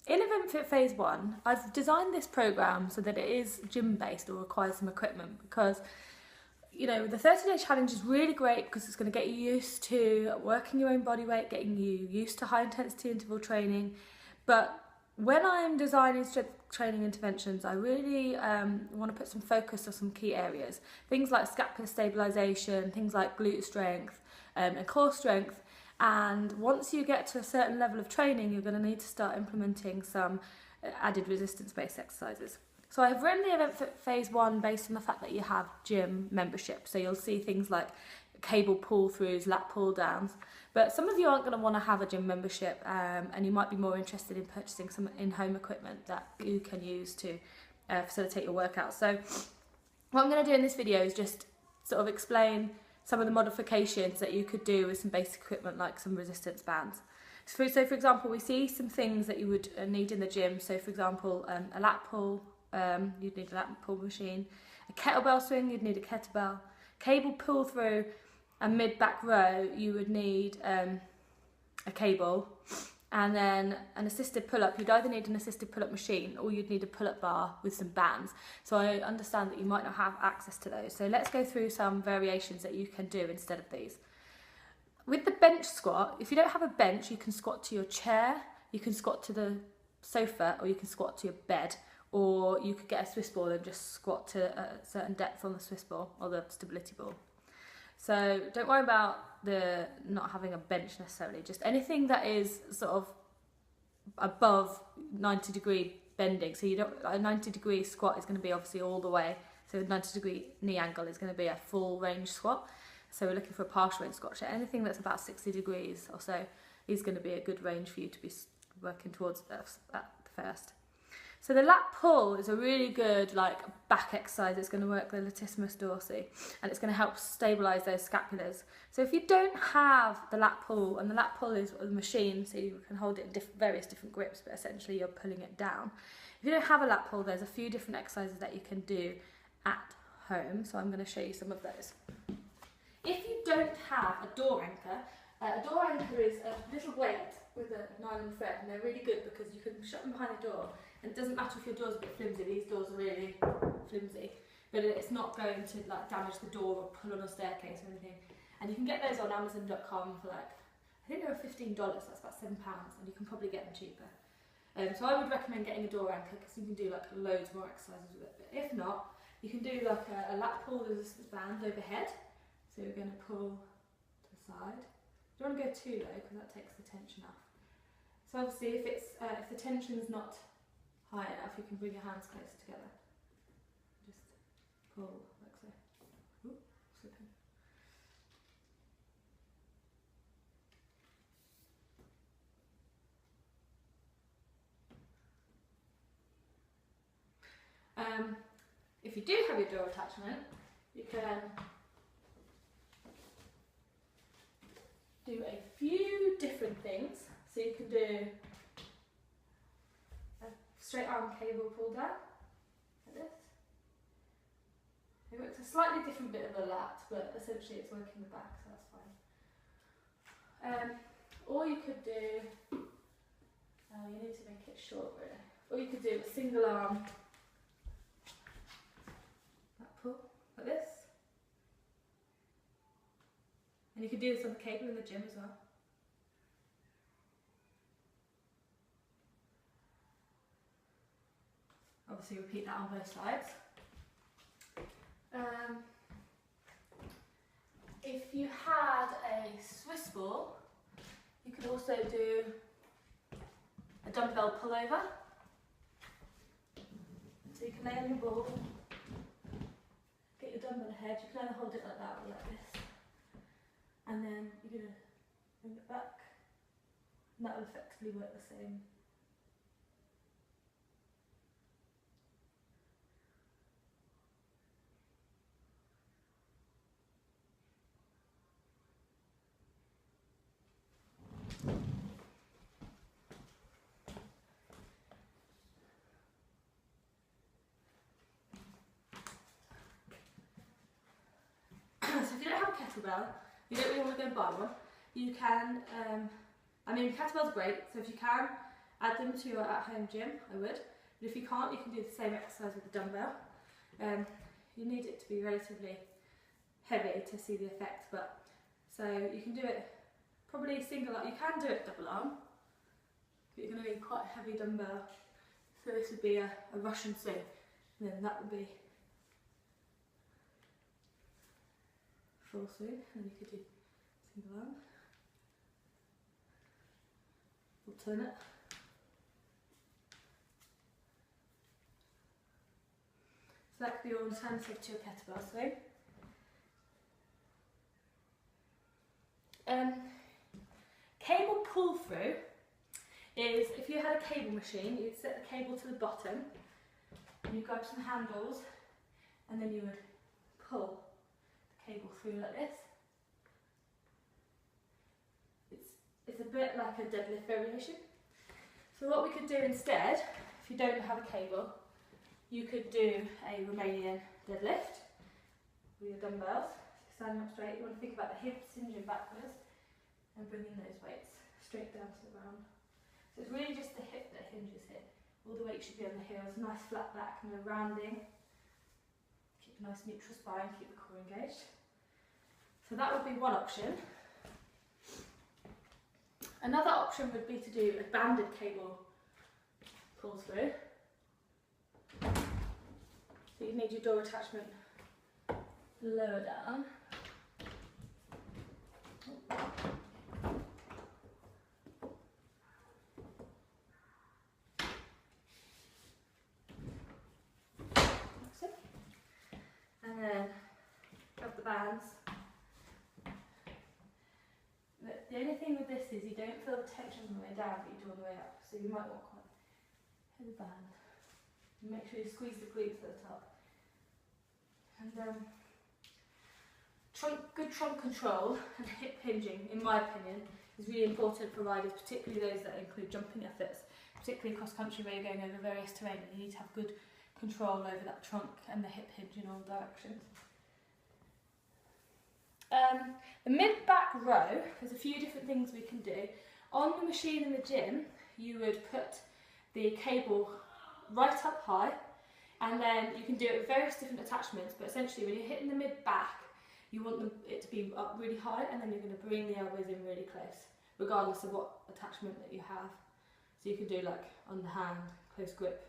In EventFit Phase 1, I've designed this program so that it is gym-based or requires some equipment because, you know, the 30-day challenge is really great because it's going to get you used to working your own body weight, getting you used to high-intensity interval training. But when I'm designing strength training interventions, I really want to put some focus on some key areas. Things like scapular stabilisation, things like glute strength and core strength. And once you get to a certain level of training, you're going to need to start implementing some added resistance-based exercises. So I've written the EventFit Phase 1 based on the fact that you have gym membership. So you'll see things like cable pull-throughs, lat pull-downs. But some of you aren't going to want to have a gym membership and you might be more interested in purchasing some in-home equipment that you can use to facilitate your workout. So what I'm going to do in this video is just sort of explain some of the modifications that you could do with some basic equipment like some resistance bands. So for example, we see some things that you would need in the gym. So for example, a lat pull, you'd need a lat pull machine. A kettlebell swing, you'd need a kettlebell. Cable pull through and mid back row, you would need a cable. And then an assisted pull-up, you'd either need an assisted pull-up machine or you'd need a pull-up bar with some bands. So I understand that you might not have access to those. So let's go through some variations that you can do instead of these. With the bench squat, if you don't have a bench, you can squat to your chair, you can squat to the sofa, or you can squat to your bed, or you could get a Swiss ball and just squat to a certain depth on the Swiss ball or the stability ball. So don't worry about the not having a bench necessarily, just anything that is sort of above 90-degree bending. So you don't, a 90-degree squat is going to be obviously all the way, so a 90-degree knee angle is going to be a full range squat. So we're looking for a partial range squat. So anything that's about 60 degrees or so is going to be a good range for you to be working towards at first. So the lat pull is a really good back exercise. It's going to work the latissimus dorsi and it's going to help stabilise those scapulars. So if you don't have the lat pull, and the lat pull is a machine so you can hold it in various different grips, but essentially you're pulling it down. If you don't have a lat pull, there's a few different exercises that you can do at home. So I'm going to show you some of those. If you don't have a door anchor is a little weight with a nylon thread, and they're really good because you can shut them behind the door. And it doesn't matter if your door's a bit flimsy, these doors are really flimsy, but it's not going to damage the door or pull on a staircase or anything. And you can get those on Amazon.com for I think they were $15, that's about £7, and you can probably get them cheaper. So I would recommend getting a door anchor because you can do loads more exercises with it. But if not, you can do a lat pull resistance band overhead. So you're going to pull to the side. You don't want to go too low because that takes the tension off. So obviously if the tension's not high enough, you can bring your hands closer together. Just pull like so. Ooh, slipping. If you do have your door attachment, you can do a few different things. So you can do a straight arm cable pull down, like this. It works a slightly different bit of the lat, but essentially it's working the back, so that's fine. Or you could do, you need to make it short really, or you could do a single arm lat pull, like this. And you could do this on the cable in the gym as well. Obviously repeat that on both sides. If you had a Swiss ball, you could also do a dumbbell pullover. So you can lay on your ball, get your dumbbell ahead, you can either hold it like that or like this. And then you're going to bring it back, and that will effectively work the same. So if you don't have a kettlebell, you don't really want to go and buy one, you can, kettlebells are great, so if you can, add them to your at-home gym, I would. But if you can't, you can do the same exercise with the dumbbell. You need it to be relatively heavy to see the effect, but so you can do it probably single arm. You can do it double arm, but you're going to need quite a heavy dumbbell. So this would be a Russian swing, and then that would be full swing, and you could do single arm, alternate. So that could be your alternative to a kettlebell swing. Cable pull through is, if you had a cable machine, you'd set the cable to the bottom, and you grab some handles, and then you would pull the cable through like this. It's a bit like a deadlift variation. So what we could do instead, if you don't have a cable, you could do a Romanian deadlift with your dumbbells. So standing up straight, you want to think about the hips hinging backwards and bringing those weights straight down to the ground. So it's really just the hip that hinges here. All the weight should be on the heels, nice flat back, no rounding. Keep a nice neutral spine, keep the core engaged. So that would be one option. Another option would be to do a banded cable pull through. So you need your door attachment lower down. And then grab the bands. The only thing with this is you don't feel the tension on the way down, but you do on the way up. So you might want quite a heavy band. And make sure you squeeze the glutes at the top. And good trunk control and hip hinging, in my opinion, is really important for riders, particularly those that include jumping efforts, particularly cross country where you're going over various terrain, and you need to have good control over that trunk and the hip hinge in all directions. The mid-back row, there's a few different things we can do. On the machine in the gym, you would put the cable right up high, and then you can do it with various different attachments, but essentially when you're hitting the mid-back, you want it to be up really high, and then you're going to bring the elbows in really close, regardless of what attachment that you have. So you could do like on the hand, close grip,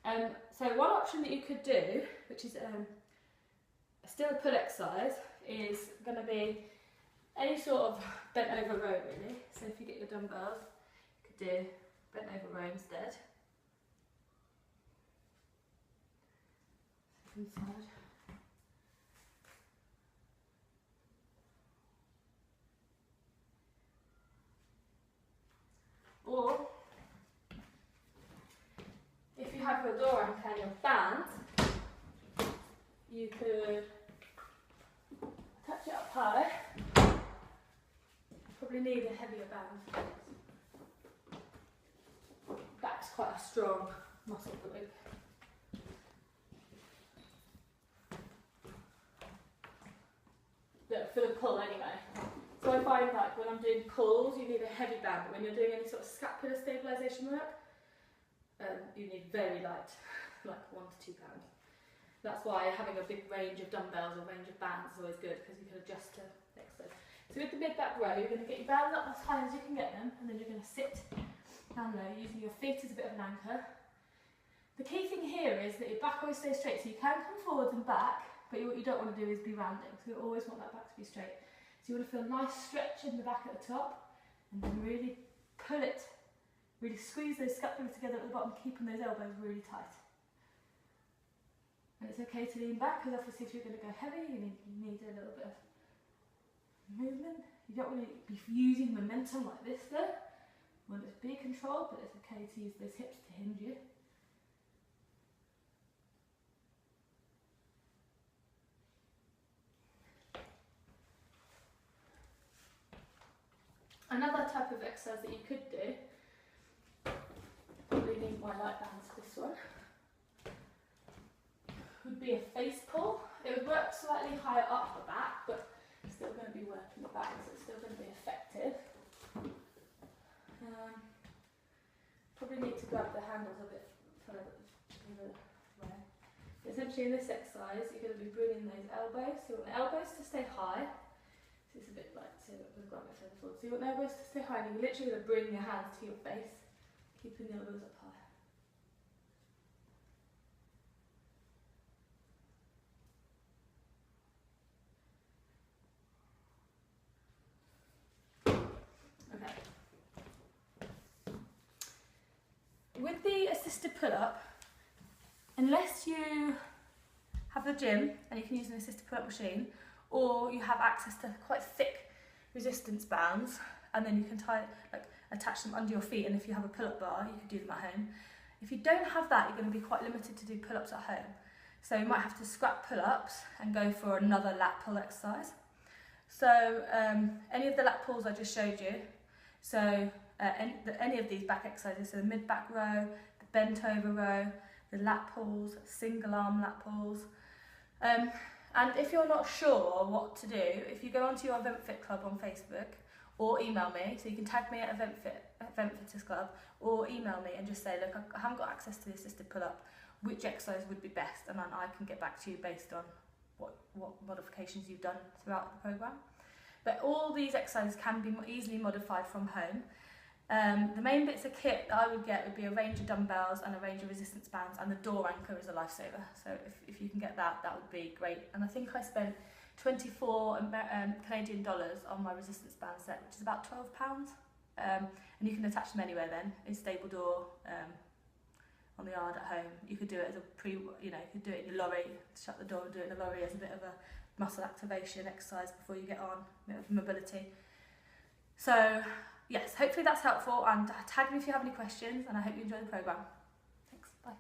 overhand. So one option that you could do, which is still a pull exercise, is going to be any sort of bent over row really. So if you get your dumbbells, you could do bent over row instead. Inside. Or if you have your door anchor and your band, you could attach it up high. You probably need a heavier band. That's quite a strong muscle group. For the pull anyway. So I find like when I'm doing pulls, you need a heavy band, but when you're doing any sort of scapular stabilisation work, you need very light, like 1 to 2 pounds. That's why having a big range of dumbbells or range of bands is always good, because you can adjust to exercise. So with the mid-back row, you're going to get your bands up as high as you can get them, and then you're going to sit down low using your feet as a bit of an anchor. The key thing here is that your back always stays straight, so you can come forwards and back, but what you don't want to do is be rounding, so you always want that back to be straight. So you want to feel a nice stretch in the back at the top, and then really pull it, really squeeze those scapulas together at the bottom, keeping those elbows really tight. And it's okay to lean back, because obviously if you're going to go heavy, you need a little bit of movement. You don't want to be using momentum like this though. You want it to be controlled, but it's okay to use those hips to hinge you. Another type of exercise that you could do, probably need my light bands for this one, would be a face pull. It would work slightly higher up the back, but it's still going to be working the back, so it's still going to be effective. grab the handles a bit further way. Essentially in this exercise, you're going to be bringing those elbows. So you want the elbows to stay high. So it's a bit like, so I'm going to grab it further forward. So you want the elbows to stay high, and you're literally going to bring your hands to your face, keeping the elbows up high. Okay. With the assisted pull-up, unless you have the gym and you can use an assisted pull-up machine, or you have access to quite thick resistance bands, and then you can attach them under your feet, and if you have a pull-up bar, you can do them at home. If you don't have that, you're going to be quite limited to do pull-ups at home. So you might have to scrap pull-ups and go for another lat pull exercise. So any of the lat pulls I just showed you, so any of these back exercises, so the mid-back row, the bent over row, the lat pulls, single arm lat pulls. And if you're not sure what to do, if you go onto your EventFit Club on Facebook, or email me, so you can tag me at EventFitters Club, or email me and just say, look, I haven't got access to the assisted pull-up, which exercise would be best? And then I can get back to you based on what modifications you've done throughout the programme. But all these exercises can be easily modified from home. The main bits of kit that I would get would be a range of dumbbells and a range of resistance bands, and the door anchor is a lifesaver. So if you can get that, that would be great. And I think I spent 24 Canadian dollars on my resistance band set, which is about £12. And you can attach them anywhere then, in stable door, on the yard at home. You could do it as a you could do it in your lorry, shut the door and do it in the lorry as a bit of a muscle activation exercise before you get on, a bit of mobility. So yes, hopefully that's helpful, and tag me if you have any questions, and I hope you enjoy the programme. Thanks, bye.